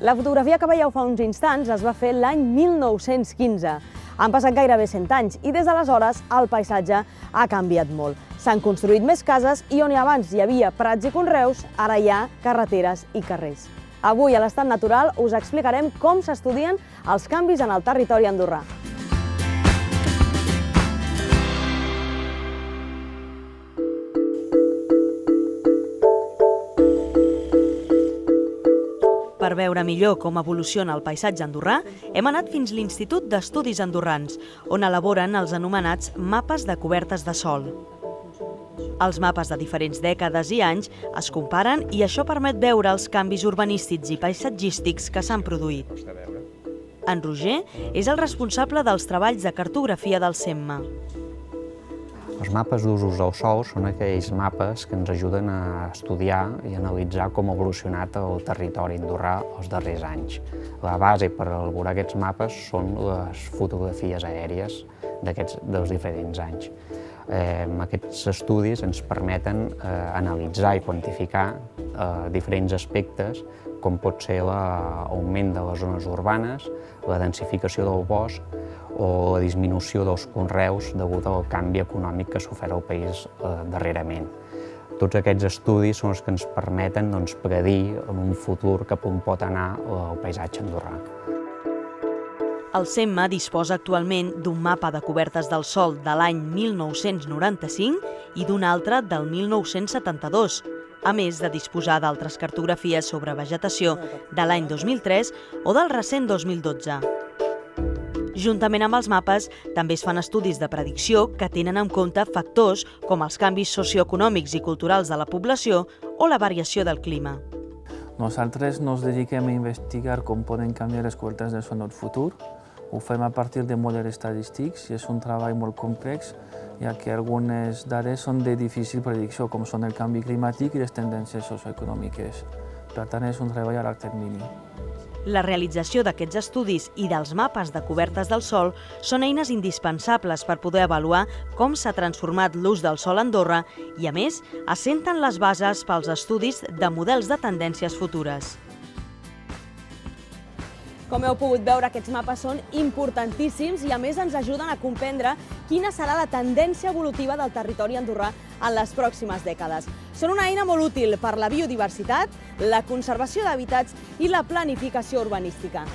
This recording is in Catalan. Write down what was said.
La fotografia que veieu fa uns instants es va fer l'any 1915. Han passat gairebé 100 anys i des d'aleshores el paisatge ha canviat molt. S'han construït més cases i on abans hi havia prats i conreus, ara hi ha carreteres i carrers. Avui a l'Estat Natural us explicarem com s'estudien els canvis en el territori andorrà. Per veure millor com evoluciona el paisatge andorrà, hem anat fins a l'Institut d'Estudis Andorrans, on elaboren els anomenats mapes de cobertes de sòl. Els mapes de diferents dècades i anys es comparen i això permet veure els canvis urbanístics i paisatgístics que s'han produït. En Roger és el responsable dels treballs de cartografia del SEMMA. Els mapes d'usos del sòl són aquells mapes que ens ajuden a estudiar i analitzar com ha evolucionat el territori andorrà els darrers anys. La base per elaborar aquests mapes són les fotografies aèries dels diferents anys. Aquests estudis ens permeten analitzar i quantificar diferents aspectes, com pot ser l'augment de les zones urbanes, la densificació del bosc o la disminució dels conreus degut al canvi econòmic que ha sofert el país darrerament. Tots aquests estudis són els que ens permeten predir en un futur cap on pot anar el paisatge andorrà. El SEMMA disposa actualment d'un mapa de cobertes del sòl de l'any 1995 i d'un altre del 1972, a més de disposar d'altres cartografies sobre vegetació de l'any 2003 o del recent 2012. Juntament amb els mapes, també es fan estudis de predicció que tenen en compte factors com els canvis socioeconòmics i culturals de la població o la variació del clima. Nosaltres ens dediquem a investigar com poden canviar les cobertes del sòl en el futur. Ho fem a partir de models estadístics i és un treball molt complex, ja que algunes dades són de difícil predicció, com són el canvi climàtic i les tendències socioeconòmiques. Per tant, és un treball a llarg termini. La realització d'aquests estudis i dels mapes de cobertes del sòl són eines indispensables per poder avaluar com s'ha transformat l'ús del sòl a Andorra i, a més, assenten les bases pels estudis de models de tendències futures. Com heu pogut veure, aquests mapes són importantíssims i, a més, ens ajuden a comprendre quina serà la tendència evolutiva del territori andorrà en les pròximes dècades. Són una eina molt útil per la biodiversitat, la conservació d'hàbitats i la planificació urbanística.